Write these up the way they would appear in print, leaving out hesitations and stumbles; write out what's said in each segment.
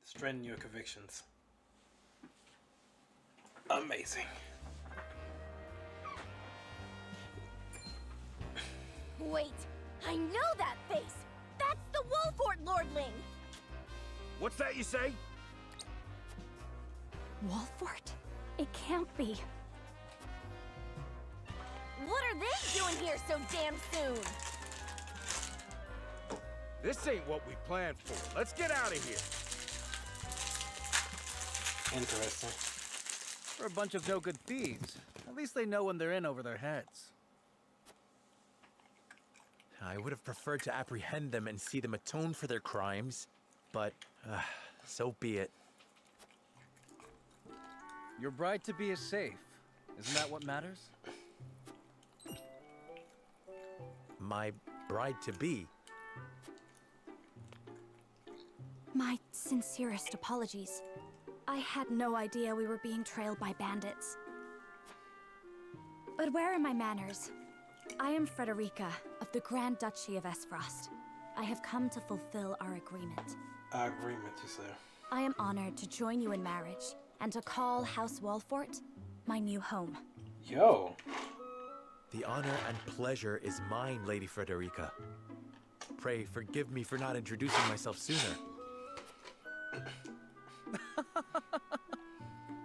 Strengthen your convictions. Amazing. Wait, I know that face! That's the Wolfort Lordling! What's that you say? Wolfort? It can't be. What are they doing here so damn soon? This ain't what we planned for. Let's get out of here. Interesting. We're a bunch of no good thieves. At least they know when they're in over their heads. I would have preferred to apprehend them and see them atone for their crimes, but so be it. Your bride-to-be is safe. Isn't that what matters? My bride-to-be? My sincerest apologies. I had no idea we were being trailed by bandits. But where are my manners? I am Frederica of the Grand Duchy of Esfrost. I have come to fulfill our agreement. Agreement, you say? I am honored to join you in marriage and to call House Wolfort my new home. Yo. The honor and pleasure is mine, Lady Frederica. Pray forgive me for not introducing myself sooner.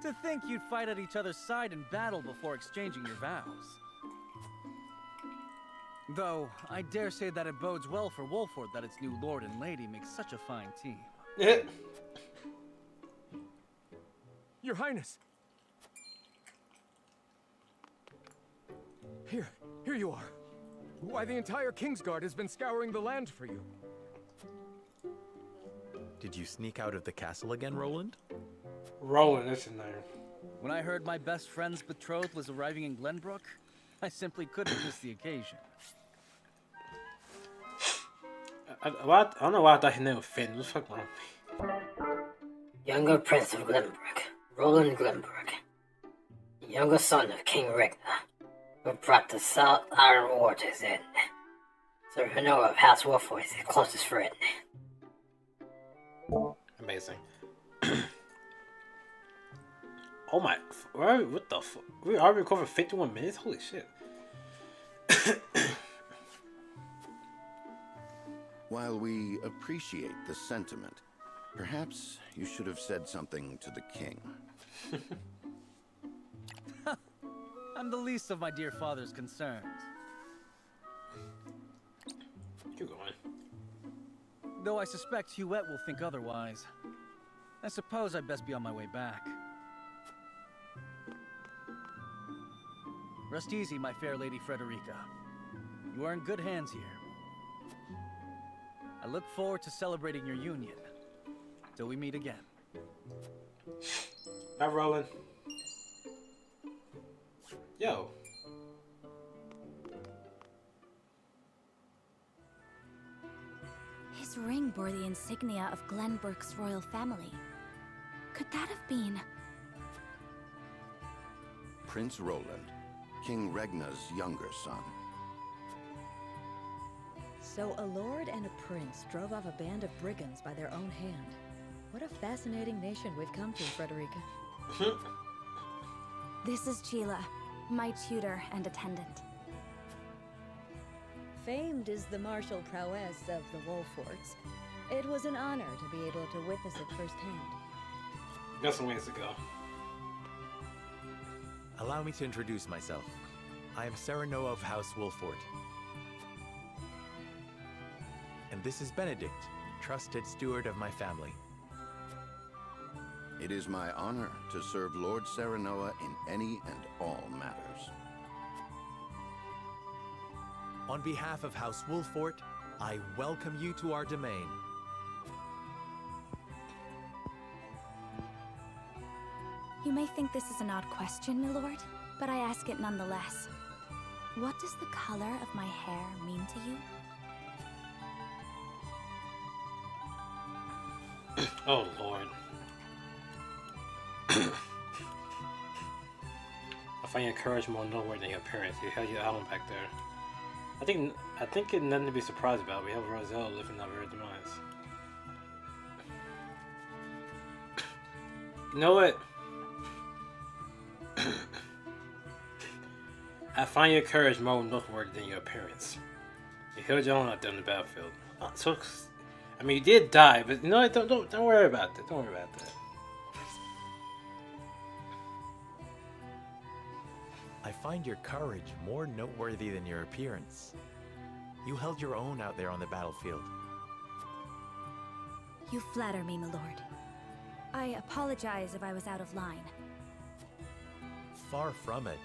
To think you'd fight at each other's side in battle before exchanging your vows. Though, I dare say that it bodes well for Wolfort that its new lord and lady make such a fine team. Your Highness. Here you are. Why, the entire Kingsguard has been scouring the land for you. Did you sneak out of the castle again, Roland? Roland, that's in there. When I heard my best friend's betrothed was arriving in Glenbrook, I simply couldn't miss the occasion. I don't know why I thought his name was Finn. What's the fuck wrong with me? Younger Prince of Glenbrook, Roland Glenbrook, the younger son of King Regna, who brought the South Iron War to his end. Sir Hanoa of House Wolfort is his closest friend. Amazing. Oh my, what the fuck? We already recorded 51 minutes? Holy shit. While we appreciate the sentiment, perhaps you should have said something to the king. I'm the least of my dear father's concerns. Keep going. Though I suspect Huette will think otherwise. I suppose I'd best be on my way back. Rest easy, my fair Lady Frederica. You are in good hands here. I look forward to celebrating your union. Till we meet again. Bye, Roland. Yo. His ring bore the insignia of Glenbrook's royal family. Could that have been... Prince Roland, King Regna's younger son. So a lord and a prince drove off a band of brigands by their own hand. What a fascinating nation we've come to, Frederica. This is Sheila, my tutor and attendant. Famed is the martial prowess of the Wolforts. It was an honor to be able to witness it firsthand. Got some ways to go. Allow me to introduce myself. I am Serenoa of House Wolfort. And this is Benedict, trusted steward of my family. It is my honor to serve Lord Serenoa in any and all matters. On behalf of House Wolfort, I welcome you to our domain. You may think this is an odd question, my lord, but I ask it nonetheless. What does the color of my hair mean to you? Oh, Lord. I find your courage more noteworthy than your appearance. You held your island back there. I think it's nothing to be surprised about. We have Roselle living our very demise. You know what? I find your courage more noteworthy than your appearance. You held your own out there on the battlefield. So, I mean, you did die, but you know what? Don't worry about that. Don't worry about that. I find your courage more noteworthy than your appearance. You held your own out there on the battlefield. You flatter me, my lord. I apologize if I was out of line. Far from it.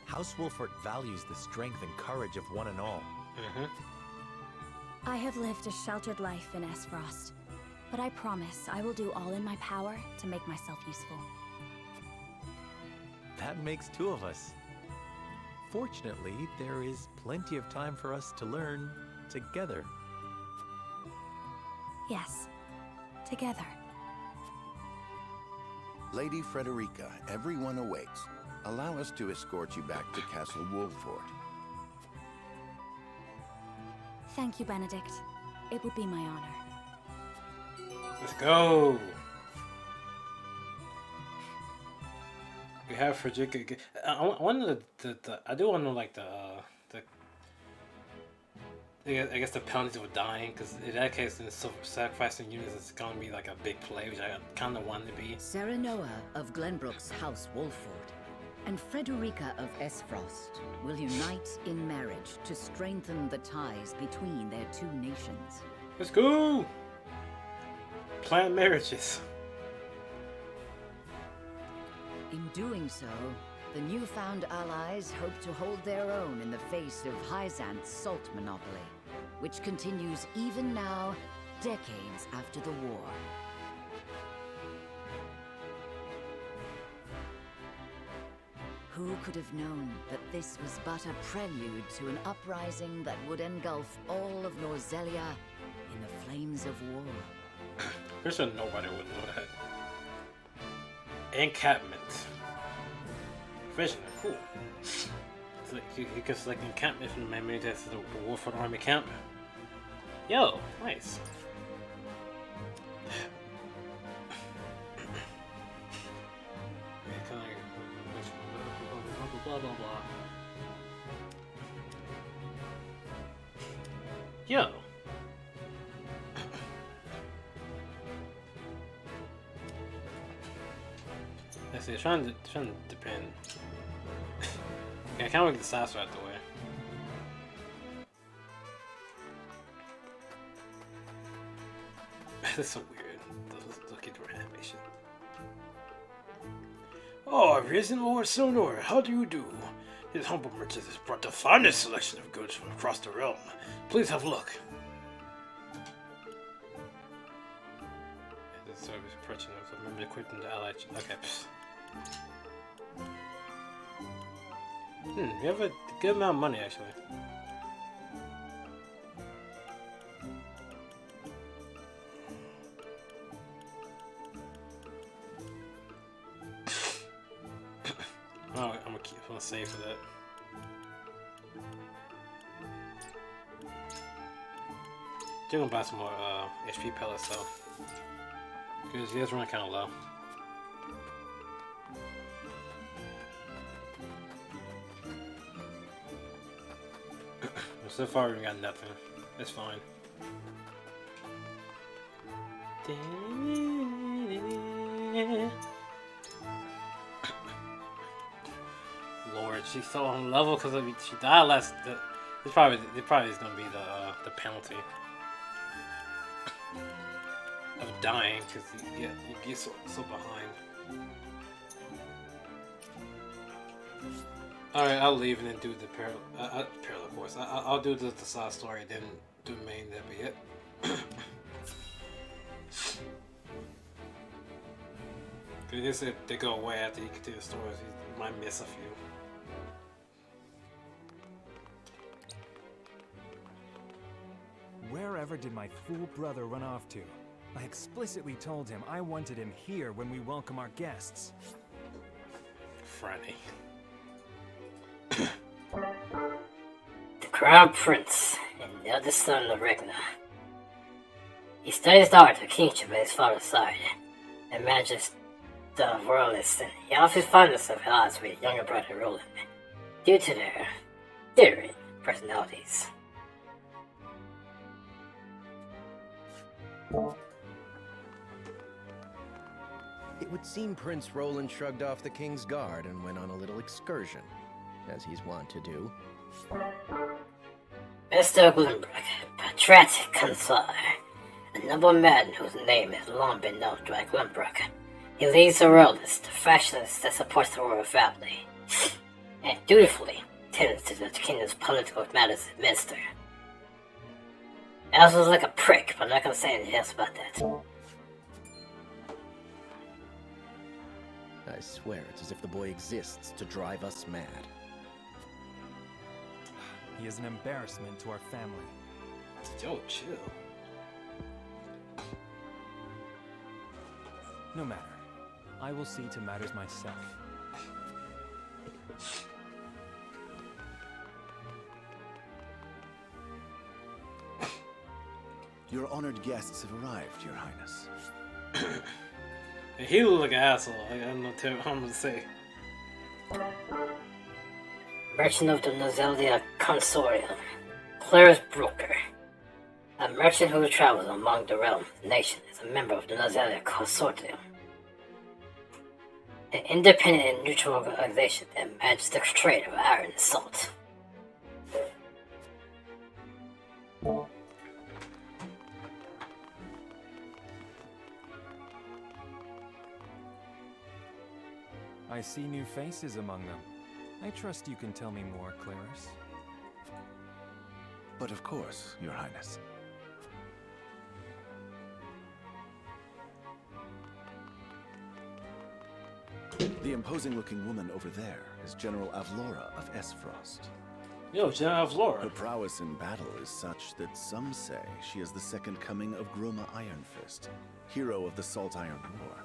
House Wolfort values the strength and courage of one and all. I have lived a sheltered life in Esfrost, but I promise I will do all in my power to make myself useful. That makes two of us. Fortunately, there is plenty of time for us to learn together. Yes, together. Lady Frederica, everyone awaits. Allow us to escort you back to Castle Wolfort. Thank you, Benedict. It would be my honor. Let's go. We have Frederica. I wonder I do want to know like I guess the penalties of dying, because in that case, in sacrificing units, it's gonna be like a big play, which I kind of want to be. Serenoa of Glenbrook's House Wolfort and Frederica of Esfrost will unite in marriage to strengthen the ties between their two nations. Let's go! Planned marriages. In doing so, the newfound allies hope to hold their own in the face of Hyzant's salt monopoly, which continues even now, decades after the war. Who could have known that this was but a prelude to an uprising that would engulf all of Norzelia in the flames of war? Pretty sure nobody would know that. Encampment. Prisoner, cool. So you can select encampment from the main menu to the Wolfort Army camp. Yo, nice. Blah blah blah. Yo. I see, trying to depend. Okay, I kind of get the sass right the way. This is so weird. Look at the animation. Oh, Risen Lord Sonor, how do you do? His humble merchant has brought the finest selection of goods from across the realm. Please have a look. The service purchase notes. Remember to equip them to ally. Okay. You have a good amount of money actually. Oh, I'm gonna save for that. Still gonna buy some more HP pellets though, because he is running kind of low. So far we got nothing. It's fine. Lord, she's so on level because she died last. It probably is gonna be the penalty of dying because you get so behind. All right, I'll leave and then do the parallel course. I'll do the side story, then do the main. That'll be it. Because if they go away after you continue the stories, you might miss a few. Wherever did my fool brother run off to? I explicitly told him I wanted him here when we welcome our guests. Franny. The Crown Prince and the other son of Regna. He studies the art of kingship at his father's side, and manages the royalist, and he often found himself at odds with his younger brother Roland, due to their different personalities. It would seem Prince Roland shrugged off the King's Guard and went on a little excursion, as he's wont to do. Mr. Glenbrook, patriotic consul, a noble man whose name has long been known to Glenbrook. He leads the royalist, the factionalist that supports the royal family, and dutifully tends to the kingdom's political matters at Minster. I also looks like a prick, but I'm not gonna say anything else about that. I swear it's as if the boy exists to drive us mad. He is an embarrassment to our family. Yo, chill. No matter. I will see to matters myself. Your honored guests have arrived, Your Highness. He look like an asshole. I don't know what I'm gonna say. Merchant of the Nozelia Consorium, Clara's broker. A merchant who travels among the realm nation is a member of the Nozelia Consortium, an independent and neutral organization that manages the trade of iron and salt. I see new faces among them. I trust you can tell me more, Clarice. But of course, Your Highness. The imposing-looking woman over there is General Avlora of Esfrost. Yo, General Avlora. Her prowess in battle is such that some say she is the second coming of Groma Ironfist, hero of the Salt Iron War.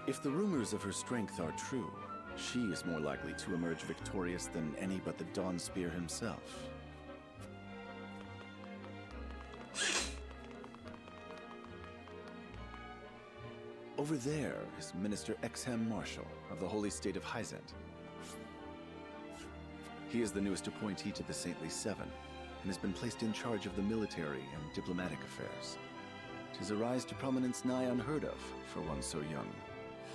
If the rumors of her strength are true, she is more likely to emerge victorious than any but the Dawnspear himself. Over there is Minister Exham Marshall of the Holy State of Hyzant. He is the newest appointee to the Saintly Seven, and has been placed in charge of the military and diplomatic affairs. 'Tis a rise to prominence nigh unheard of for one so young.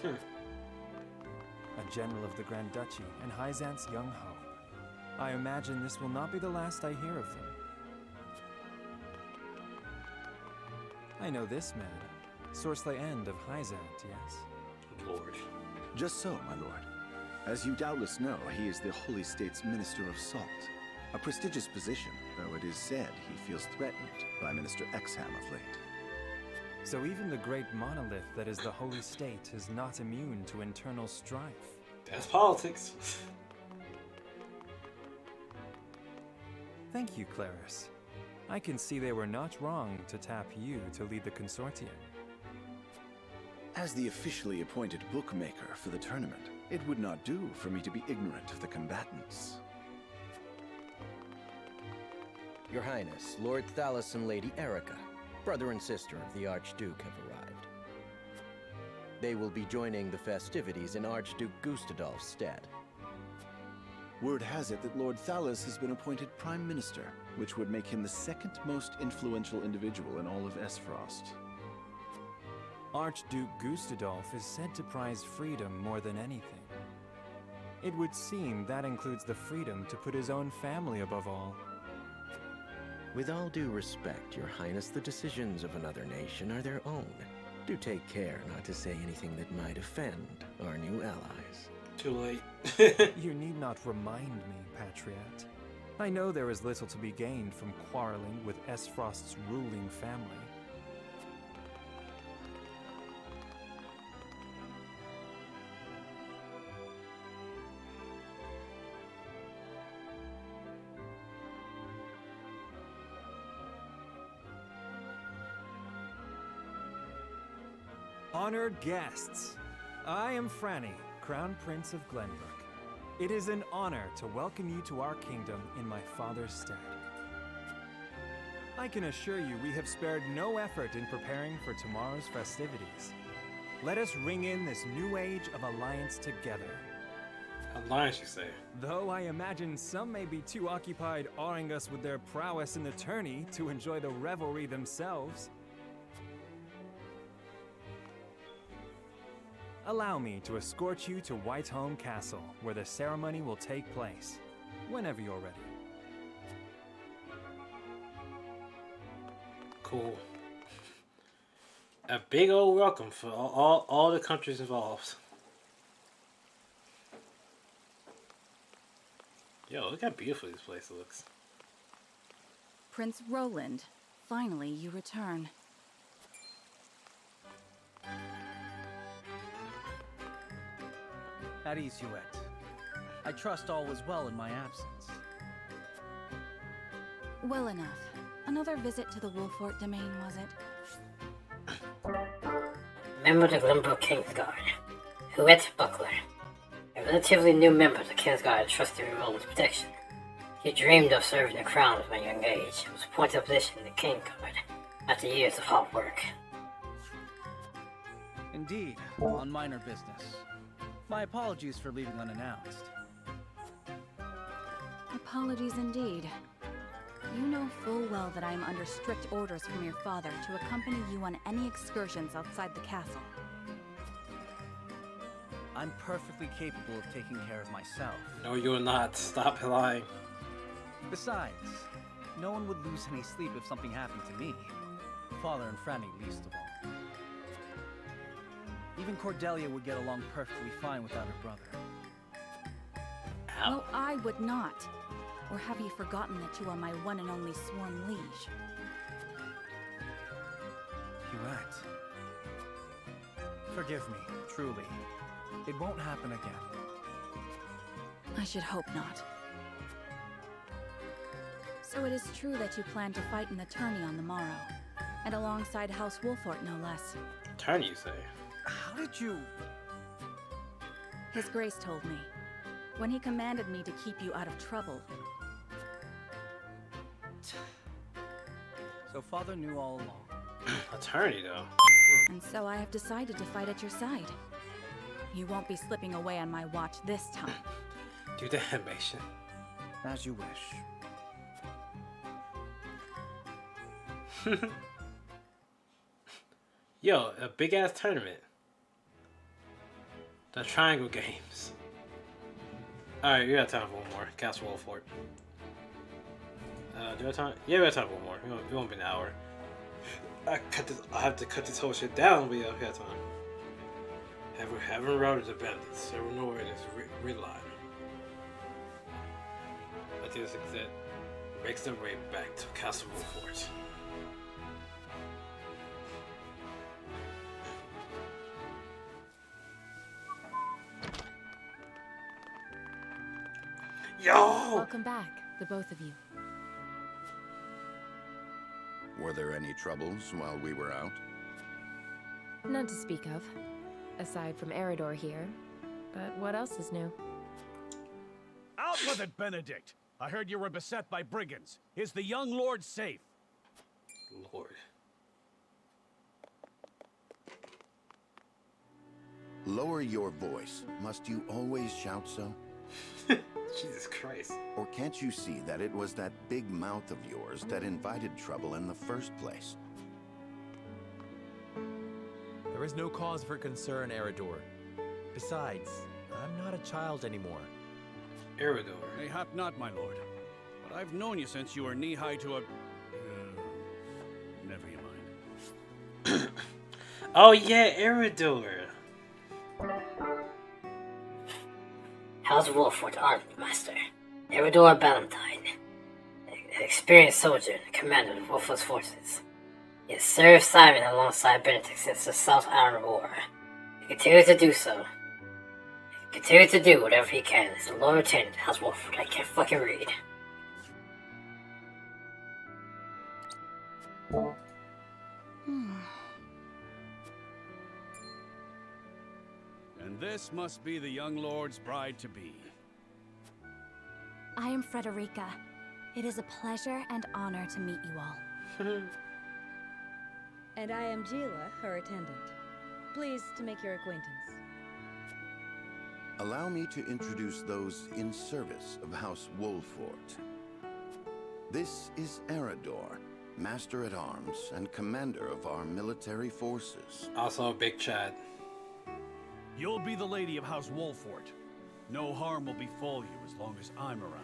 A general of the Grand Duchy and Hyzant's young hope. I imagine this will not be the last I hear of them. I know this man. Sorsley End of Hyzant, yes? Lord. Just so, my lord. As you doubtless know, he is the Holy State's Minister of Salt. A prestigious position, though it is said he feels threatened by Minister Exham of late. So even the great monolith that is the Holy State is not immune to internal strife. That's politics. Thank you, Clarice. I can see they were not wrong to tap you to lead the consortium. As the officially appointed bookmaker for the tournament, it would not do for me to be ignorant of the combatants. Your Highness, Lord Thalos and Lady Erica, brother and sister of the Archduke, have arrived. They will be joining the festivities in Archduke Gustadolf's stead. Word has it that Lord Thalos has been appointed Prime Minister, which would make him the second most influential individual in all of Esfrost. Archduke Gustadolf is said to prize freedom more than anything. It would seem that includes the freedom to put his own family above all. With all due respect, Your Highness, the decisions of another nation are their own. Do take care not to say anything that might offend our new allies. Too late. You need not remind me, Patriot. I know there is little to be gained from quarreling with Esfrost's ruling family. Honored guests, I am Franny, Crown Prince of Glenbrook. It is an honor to welcome you to our kingdom in my father's stead. I can assure you we have spared no effort in preparing for tomorrow's festivities. Let us ring in this new age of alliance together. Alliance, you say? Though I imagine some may be too occupied awing us with their prowess in the tourney to enjoy the revelry themselves. Allow me to escort you to Whitehome Castle, where the ceremony will take place, whenever you're ready. Cool. A big old welcome for all the countries involved. Yo, look how beautiful this place looks. Prince Roland, finally you return. At ease, Huet. I trust all was well in my absence. Well enough. Another visit to the Wolfort domain, was it? Member of the Glenbrook Kingsguard, Huet Buckler. A relatively new member of the Kingsguard trusted in Roland's protection. He dreamed of serving the crown at a young age and was appointed a position in the King Guard after years of hard work. Indeed, on minor business. My apologies for leaving unannounced. Apologies indeed. You know full well that I am under strict orders from your father to accompany you on any excursions outside the castle. I'm perfectly capable of taking care of myself. No, you're not. Stop lying. Besides, no one would lose any sleep if something happened to me. Father and Franny least of all. Even Cordelia would get along perfectly fine without her brother. Ow. Well, I would not. Or have you forgotten that you are my one and only sworn liege? Huet. Forgive me, truly. It won't happen again. I should hope not. So it is true that you plan to fight in the tourney on the morrow, and alongside House Wolfort, no less. Tourney, you say? How did you... His Grace told me, when he commanded me to keep you out of trouble. So Father knew all along. Attorney, though. And so I have decided to fight at your side. You won't be slipping away on my watch this time. Do the animation. As you wish. Yo, a big ass tournament. The Triangle Games. Alright, we got time for one more. Castle Wolfort. Do I have time? Yeah, we got time for one more. It won't be an hour. I have to cut this whole shit down, but yeah, we got time. Having routed the bandits, several nowhere is reline. I think this exit makes their way back to Castle Wolfort. Yo! Welcome back, the both of you. Were there any troubles while we were out? None to speak of, aside from Inheritor here. But what else is new? Out with it, Benedict! I heard you were beset by brigands. Is the young lord safe? Lord. Lower your voice. Must you always shout so? Jesus Christ. Or can't you see that it was that big mouth of yours that invited trouble in the first place? There is no cause for concern, Inheritor. Besides, I'm not a child anymore. Inheritor. Mayhap not, my lord. But I've known you since you were knee-high to a... never you mind. Oh yeah, Inheritor. House Wolfort Armed Master, Inheritor Ballantyne, an experienced soldier and commander of Wolfort's forces. He has served Simon alongside Benedict since the South Iron War. He continues to do so. He continues to do whatever he can as a loyal lieutenant to House Wolfort. I can't fucking read. And this must be the young lord's bride-to-be. I am Frederica. It is a pleasure and honor to meet you all. And I am Gila, her attendant. pleased to make your acquaintance. Allow me to introduce those in service of House Wolfort. This is Eridor, Master-at-Arms and Commander of our military forces. Also a big Chad. You'll be the lady of House Wolfort. No harm will befall you as long as I'm around.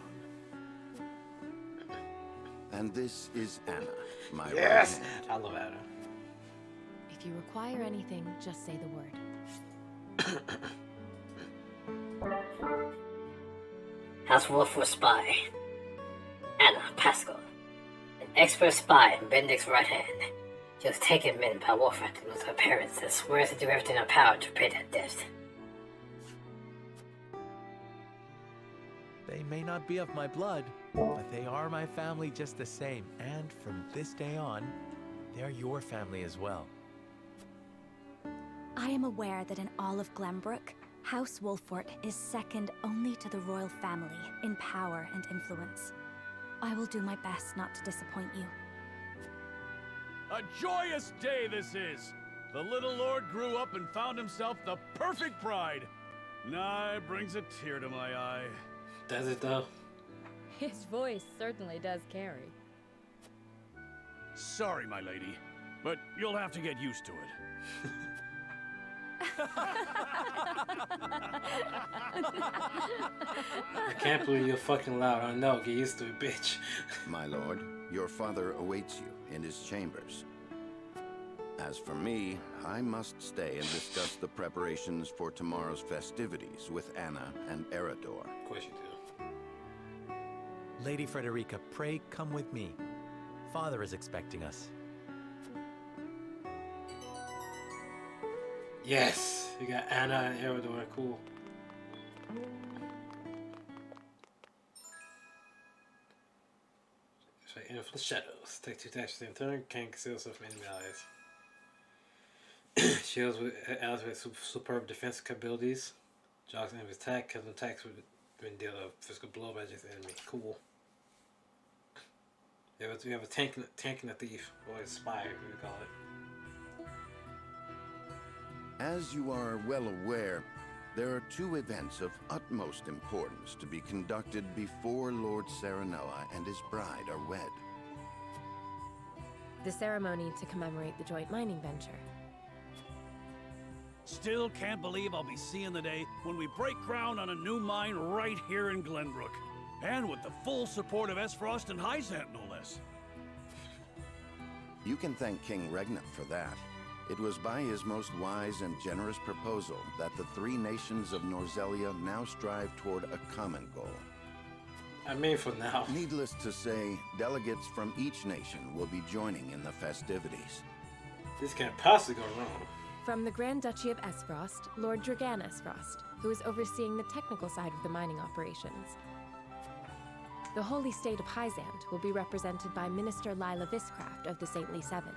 And this is Anna, my yes! right hand. I love Anna. If you require anything, just say the word. House Wolfort spy. Anna Pascal. An expert spy in Benedict's right hand. She was taken in by Wolfort to lose her parents and swears to do everything in her power to pay that debt. They may not be of my blood, but they are my family just the same. And from this day on, they're your family as well. I am aware that in all of Glenbrook, House Wolfort is second only to the royal family in power and influence. I will do my best not to disappoint you. A joyous day this is! The little lord grew up and found himself the perfect bride. Nigh brings a tear to my eye. Does it though? His voice certainly does carry. Sorry, my lady, but you'll have to get used to it. I can't believe you're fucking loud. I know, get used to it, bitch. My lord, your father awaits you in his chambers. As for me, I must stay and discuss the preparations for tomorrow's festivities with Anna and Eridor. Of course you do. Lady Frederica, pray come with me. Father is expecting us. Yes, you got Anna and Eridor, cool. So, enter from the shadows. Take 2 dashes in turn, can't conceal yourself from enemy eyes. Shields with allies with superb defense capabilities. Jogs enemy's attack, kills attacks with deal a physical blow by just enemy. Cool. You have a tank and a thief, or a spy, whatever you call it. As you are well aware, there are 2 events of utmost importance to be conducted before Lord Serenella and his bride are wed. The ceremony to commemorate the joint mining venture. Still can't believe I'll be seeing the day when we break ground on a new mine right here in Glenbrook. And with the full support of Esfrost and Hyzant, no less. You can thank King Regna for that. It was by his most wise and generous proposal that the 3 nations of Norzelia now strive toward a common goal. I mean, for now. Needless to say, delegates from each nation will be joining in the festivities. This can't possibly go wrong. From the Grand Duchy of Esfrost, Lord Dragan Esfrost, who is overseeing the technical side of the mining operations. The Holy State of Hyzant will be represented by Minister Lila Viscraft of the Saintly Seven.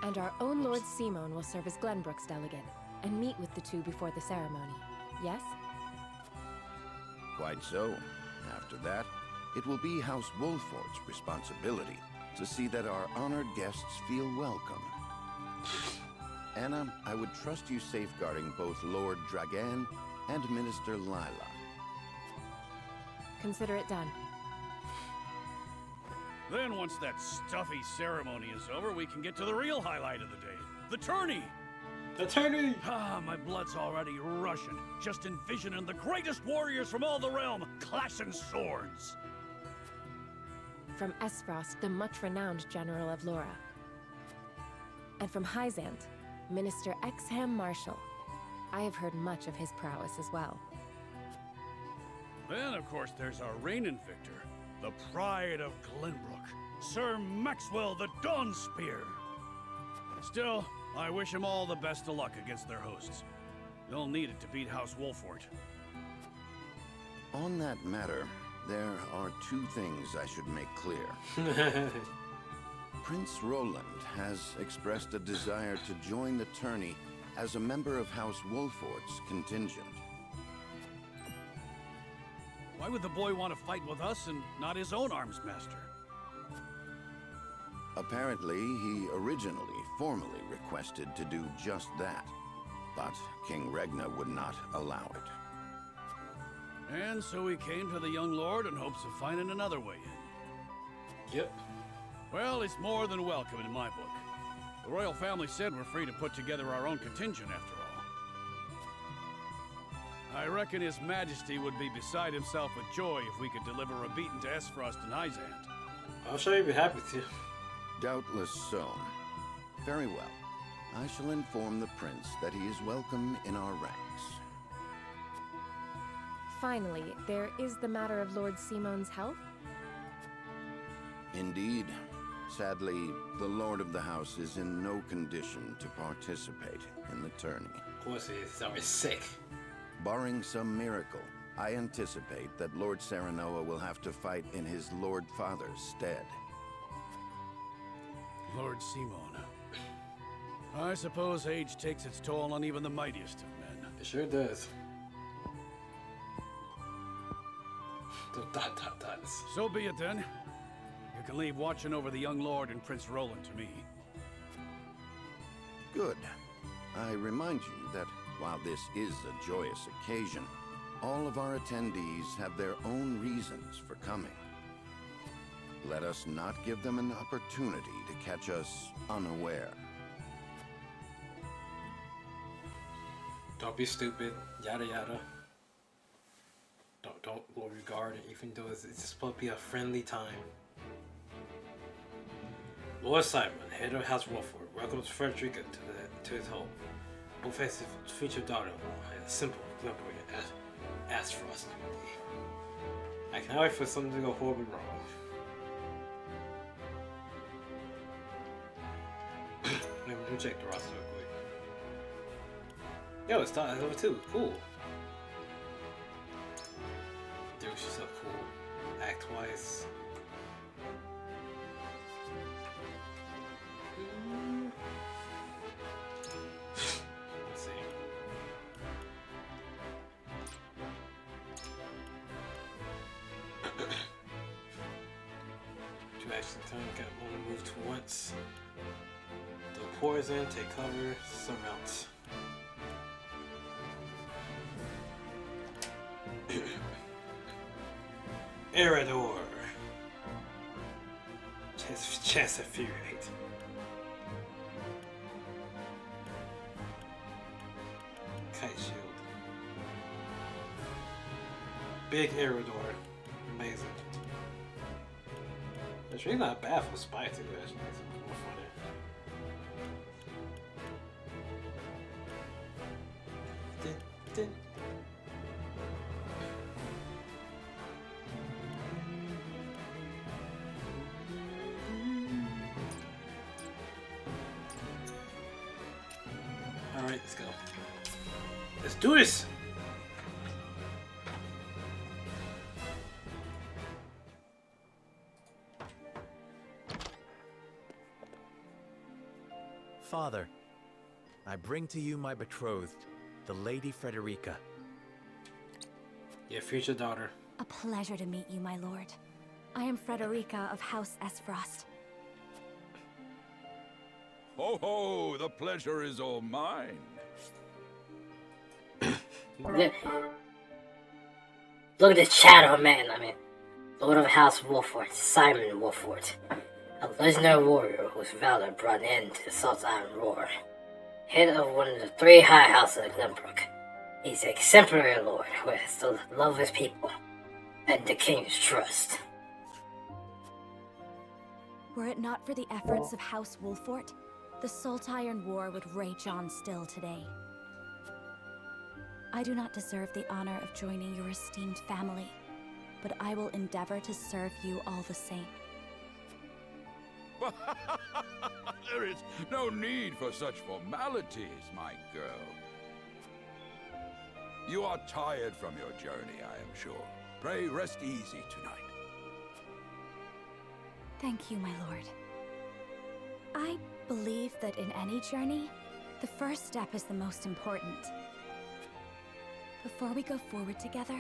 And our own Lord Simon will serve as Glenbrook's delegate and meet with the 2 before the ceremony. Yes? Quite so. After that, it will be House Wolfort's responsibility to see that our honored guests feel welcome. Anna, I would trust you safeguarding both Lord Dragan and Minister Lila. Consider it done. Then once that stuffy ceremony is over, we can get to the real highlight of the day. The tourney! The tourney! Ah, my blood's already rushing, just envisioning the greatest warriors from all the realm clashing swords. From Esfrost, the much-renowned General of Laura. And from Hyzant, Minister Exham Marshall. I have heard much of his prowess as well. Then, of course, there's our reigning victor, the pride of Glenbrook, Sir Maxwell the Dawnspear. Still, I wish him all the best of luck against their hosts. They'll need it to beat House Wolfort. On that matter, there are 2 things I should make clear. Prince Roland has expressed a desire to join the tourney as a member of House Wolfort's contingent. Why would the boy want to fight with us and not his own arms master? Apparently, he originally formally requested to do just that, but King Regna would not allow it. And so we came to the young lord in hopes of finding another way in. Yep. Well, it's more than welcome in my book. The royal family said we're free to put together our own contingent after all. I reckon His Majesty would be beside himself with joy if we could deliver a beating to Esfrost and Hyzant. I'm sure he'd be happy to. Doubtless so. Very well. I shall inform the prince that he is welcome in our ranks. Finally, there is the matter of Lord Simon's health. Indeed. Sadly, the Lord of the House is in no condition to participate in the tourney. Of course he is. He's always sick. Barring some miracle, I anticipate that Lord Serenoa will have to fight in his Lord Father's stead. Lord Simon. I suppose age takes its toll on even the mightiest of men. It sure does. Dot, dot, dots. So be it then. You can leave watching over the young lord and Prince Roland to me. Good. I remind you that while this is a joyous occasion, all of our attendees have their own reasons for coming. Let us not give them an opportunity to catch us unaware. Don't be stupid. Yada yada. Don't regard it, even though it's just supposed to be a friendly time. Lord Simon, head of House Wolfort, welcomes Frederica to his home. Both has his future daughter-in-law and a simple Glimbrick Asfrost. I can't wait for something to go horribly wrong. Let me check the roster real quick. Yo, it's starting over 2. Cool. Dude, she's so cool. Act twice. Let's see. 2 action turn, got only moved once. Do poison, take cover, surmount. Inheritor. Chance of Fury. Kite Shield. Big Inheritor. Amazing. It's really not bad for Spy too, actually. It's more funny. Alright, let's go. Let's do this! Father, I bring to you my betrothed, the Lady Frederica. Your future daughter. A pleasure to meet you, my lord. I am Frederica of House Esfrost. Ho ho! The pleasure is all mine. Look at this shadow man, Lord of House Wolfort, Simon Wolfort. A legendary warrior whose valor brought an end to the Salt's Iron Roar. Head of one of the 3 high houses of Glenbrook. He's an exemplary lord who has the love of his people and the king's trust. Were it not for the efforts of House Wolfort, the Salt Iron War would rage on still today. I do not deserve the honor of joining your esteemed family, but I will endeavor to serve you all the same. There is no need for such formalities, my girl. You are tired from your journey, I am sure. Pray rest easy tonight. Thank you, my lord. I believe that in any journey, the first step is the most important. Before we go forward together,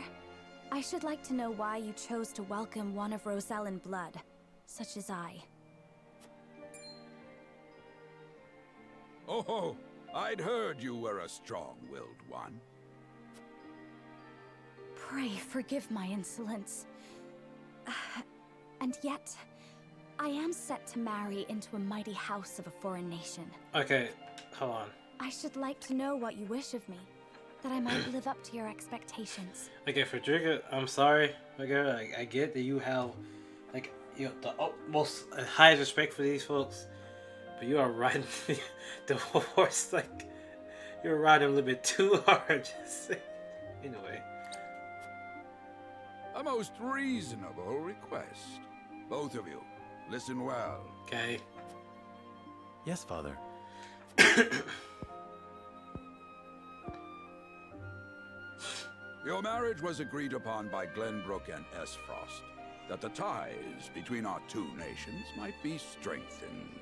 I should like to know why you chose to welcome one of Rosellan blood, such as I. Oh, I'd heard you were a strong-willed one. Pray forgive my insolence. And yet, I am set to marry into a mighty house of a foreign nation. Okay, hold on. I should like to know what you wish of me, that I might live up to your expectations. Okay, Frederica, I'm sorry. Okay, I get that you have, like, you know, the utmost highest respect for these folks, but you are riding the horse like you're riding a little bit too hard. Anyway. A most reasonable request. Both of you, listen well. Okay. Yes, Father. Your marriage was agreed upon by Glenbrook and Esfrost, that the ties between our two nations might be strengthened.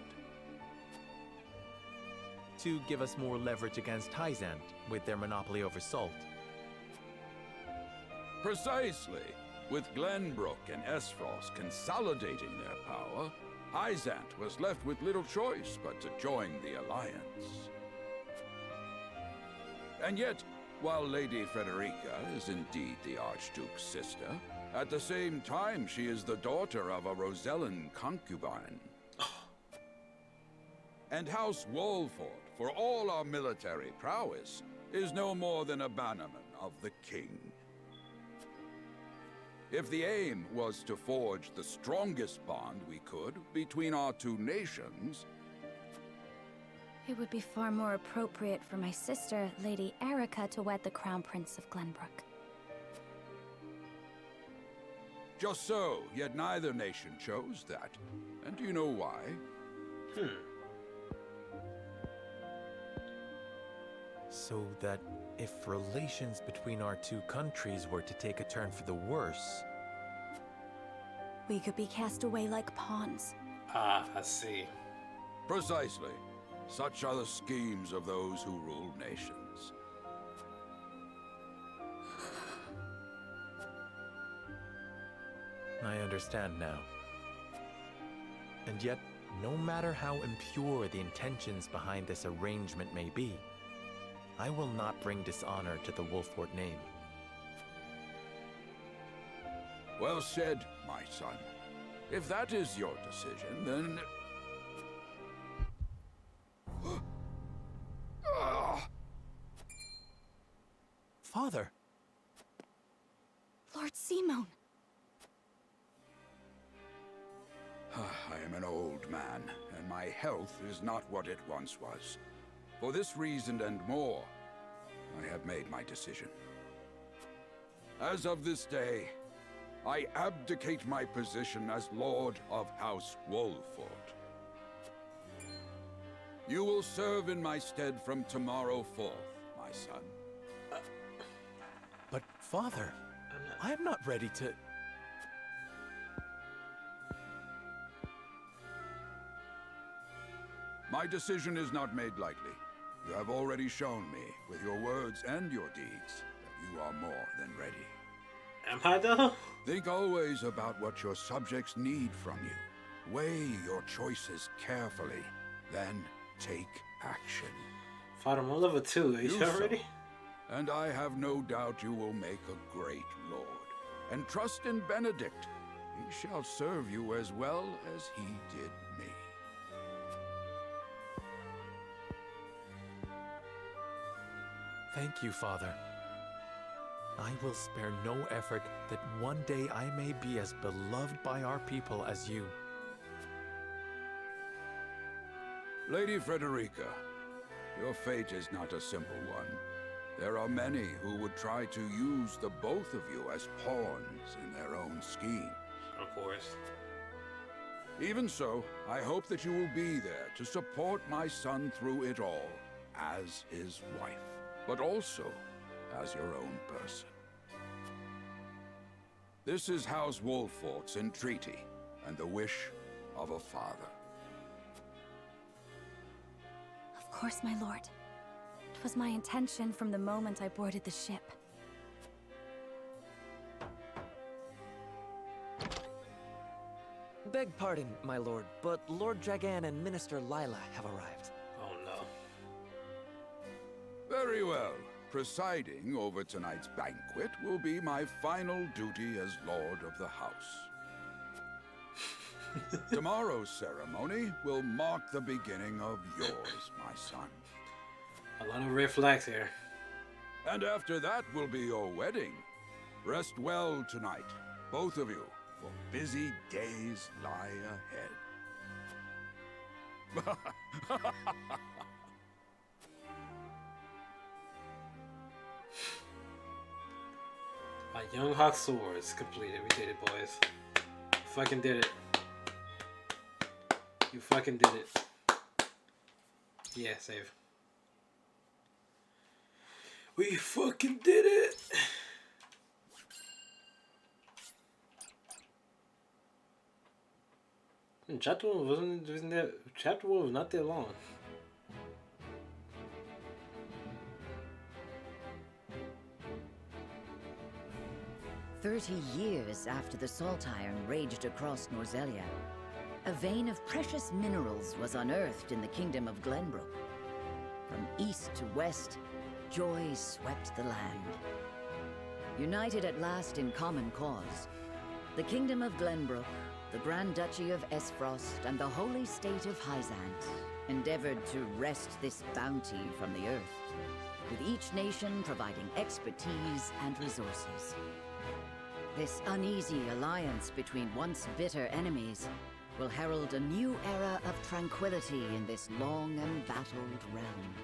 To give us more leverage against Hyzant with their monopoly over salt. Precisely. With Glenbrook and Esfrost consolidating their power, Hyzant was left with little choice but to join the alliance. And yet, while Lady Frederica is indeed the Archduke's sister, at the same time she is the daughter of a Rosellan concubine. And House Wolfort, for all our military prowess, is no more than a bannerman of the king. If the aim was to forge the strongest bond we could between our two nations... It would be far more appropriate for my sister, Lady Erica, to wed the Crown Prince of Glenbrook. Just so, yet neither nation chose that. And do you know why? So that if relations between our two countries were to take a turn for the worse... We could be cast away like pawns. Ah, I see. Precisely. Such are the schemes of those who rule nations. I understand now. And yet, no matter how impure the intentions behind this arrangement may be, I will not bring dishonor to the Wolfort name. Well said, my son. If that is your decision, then... Father! Lord Simone! I am an old man, and my health is not what it once was. For this reason and more, I have made my decision. As of this day, I abdicate my position as Lord of House Wolfort. You will serve in my stead from tomorrow forth, my son. But, Father, I am not ready to... My decision is not made lightly. You have already shown me, with your words and your deeds, that you are more than ready. Am I though? Think always about what your subjects need from you. Weigh your choices carefully, then take action. Father, I'm level 2. Are you sure already? And I have no doubt you will make a great lord. And trust in Benedict. He shall serve you as well as he did me. Thank you, Father. I will spare no effort that one day I may be as beloved by our people as you. Lady Frederica, your fate is not a simple one. There are many who would try to use the both of you as pawns in their own schemes. Of course. Even so, I hope that you will be there to support my son through it all, as his wife, but also as your own person. This is House Wolfort's entreaty, and the wish of a father. Of course, my lord. It was my intention from the moment I boarded the ship. Beg pardon, my lord, but Lord Dragan and Minister Lila have arrived. Oh no. Very well. Presiding over tonight's banquet will be my final duty as Lord of the House. Tomorrow's ceremony will mark the beginning of yours, my son. A lot of red flags here. And after that will be your wedding. Rest well tonight, both of you, for busy days lie ahead. My Young Hawk Sword is completed. We did it, boys. Fucking did it. You fucking did it. Yeah, save. We fucking did it. Chapter 1 wasn't that. Chapter 1 was not that long. "30 years after the Salt Iron raged across Norzelia, a vein of precious minerals was unearthed in the kingdom of Glenbrook. From east to west, joy swept the land. United at last in common cause, the kingdom of Glenbrook, the Grand Duchy of Esfrost, and the holy state of Hyzant endeavored to wrest this bounty from the earth, with each nation providing expertise and resources. This uneasy alliance between once bitter enemies will herald a new era of tranquility in this long embattled realm."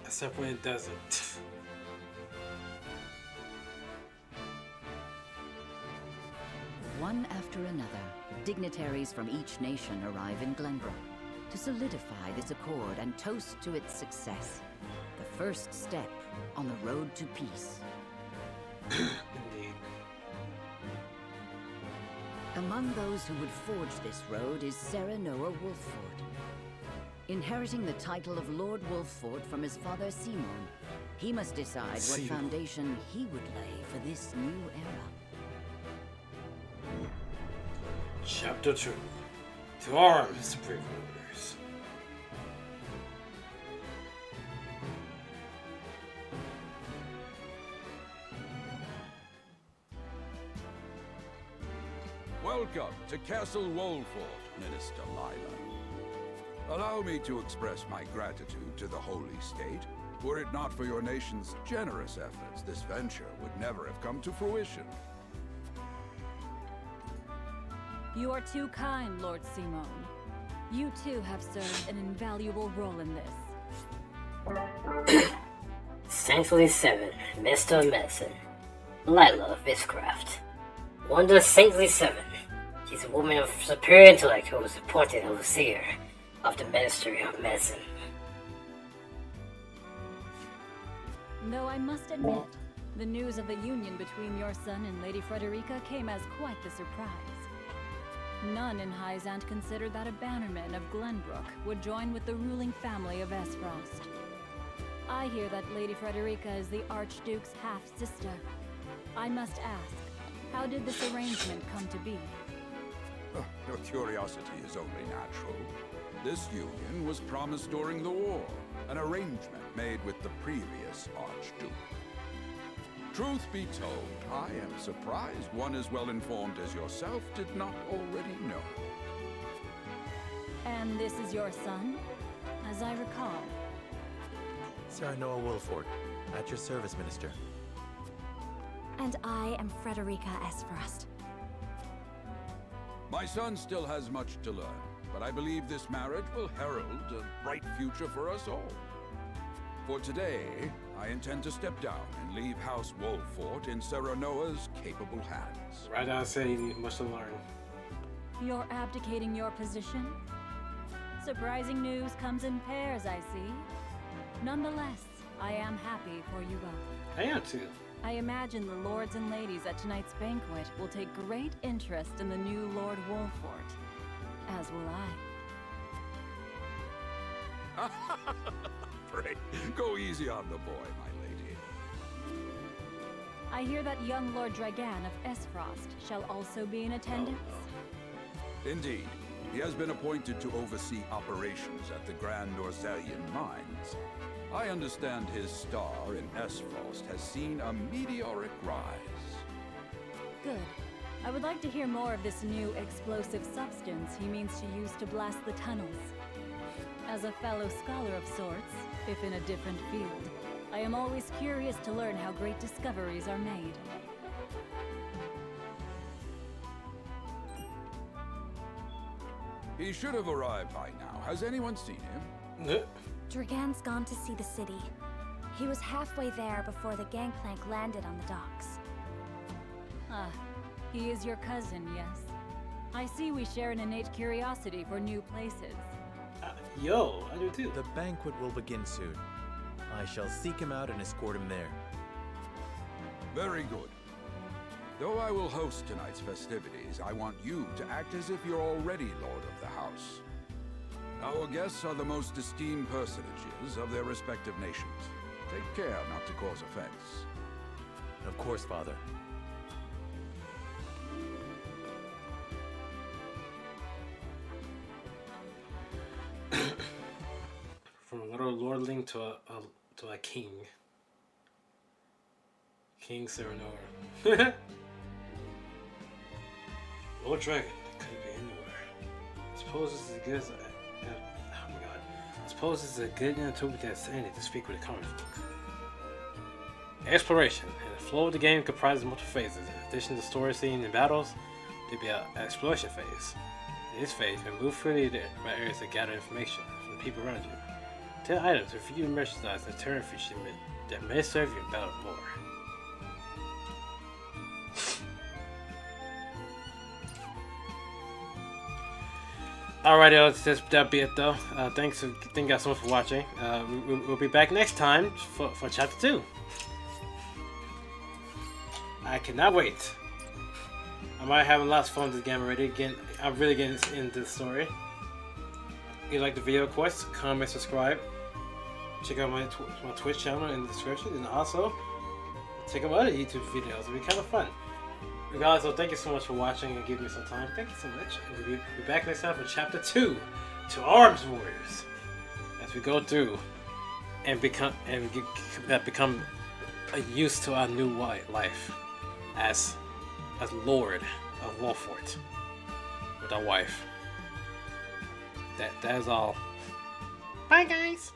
Except when it doesn't. One after another, dignitaries from each nation arrive in Glenbrook to solidify this accord and toast to its success, the first step on the road to peace. Indeed. Among those who would forge this road is Serenoa Wolfort. Inheriting the title of Lord Wolfort from his father Simon, he must decide what foundation he would lay for this new era. Chapter 2. To arms, precursors. Welcome to Castle Wolfort, Minister Lila. Allow me to express my gratitude to the Holy State. Were it not for your nation's generous efforts, this venture would never have come to fruition. You are too kind, Lord Simon. You too have served an invaluable role in this. Saintly 7, Mister of Medicine, Lila Viscraft. Wanda Saintly 7. She's a woman of superior intellect who was appointed overseer of the Ministry of Medicine. Though I must admit, the news of the union between your son and Lady Frederica came as quite the surprise. None in Hyzant considered that a bannerman of Glenbrook would join with the ruling family of Esfrost. I hear that Lady Frederica is the Archduke's half-sister. I must ask, how did this arrangement come to be? Your curiosity is only natural. This union was promised during the war, an arrangement made with the previous Archduke. Truth be told, I am surprised one as well informed as yourself did not already know. And this is your son, as I recall. Serenoa Wolfort, at your service, Minister. And I am Frederica Esfrost. My son still has much to learn, but I believe this marriage will herald a bright future for us all. For today, I intend to step down and leave House Wolfort in Serenoa's capable hands. Right now I say you need much to learn. You're abdicating your position? Surprising news comes in pairs, I see. Nonetheless, I am happy for you both. I am too. I imagine the lords and ladies at tonight's banquet will take great interest in the new Lord Wolfort, as will I. Pray, go easy on the boy, my lady. I hear that young Lord Dragan of Esfrost shall also be in attendance. Indeed. He has been appointed to oversee operations at the Grand Norzelian mines. I understand his star in Esfrost has seen a meteoric rise. Good. I would like to hear more of this new explosive substance he means to use to blast the tunnels. As a fellow scholar of sorts, if in a different field, I am always curious to learn how great discoveries are made. He should have arrived by now. Has anyone seen him? Dragan's gone to see the city. He was halfway there before the gangplank landed on the docks. Ah, he is your cousin, yes? I see we share an innate curiosity for new places. Yo, I do too. The banquet will begin soon. I shall seek him out and escort him there. Very good. Though I will host tonight's festivities, I want you to act as if you're already Lord of the House. Our guests are the most esteemed personages of their respective nations. Take care not to cause offense. Of course, Father. From a little lordling to a king. King Serenor. Lord Dragon, could be anywhere. I suppose this is as good as oh my god. I suppose this is a good opportunity to speak with the common folk. Exploration. And the flow of the game comprises multiple phases. In addition to story scene and battles, there'll be an exploration phase. In this phase, you move freely to areas to gather information from the people around you. Tell items, review merchandise, and turn features that may serve you in battle more. Alright, that'll be it though. Thank you guys so much for watching. We'll be back next time for chapter 2. I cannot wait. I'm already having lots of fun with this game already. Again, I'm really getting into the story. If you like the video, of course, comment, subscribe. Check out my Twitch channel in the description, and also check out my other YouTube videos. It'll be kind of fun. Regardless, so thank you so much for watching and giving me some time. Thank you so much. And we'll be back next time for Chapter 2, to Arms Warriors, as we go through and become a use to our new life as Lord of Wolfort with our wife. That is all. Bye, guys.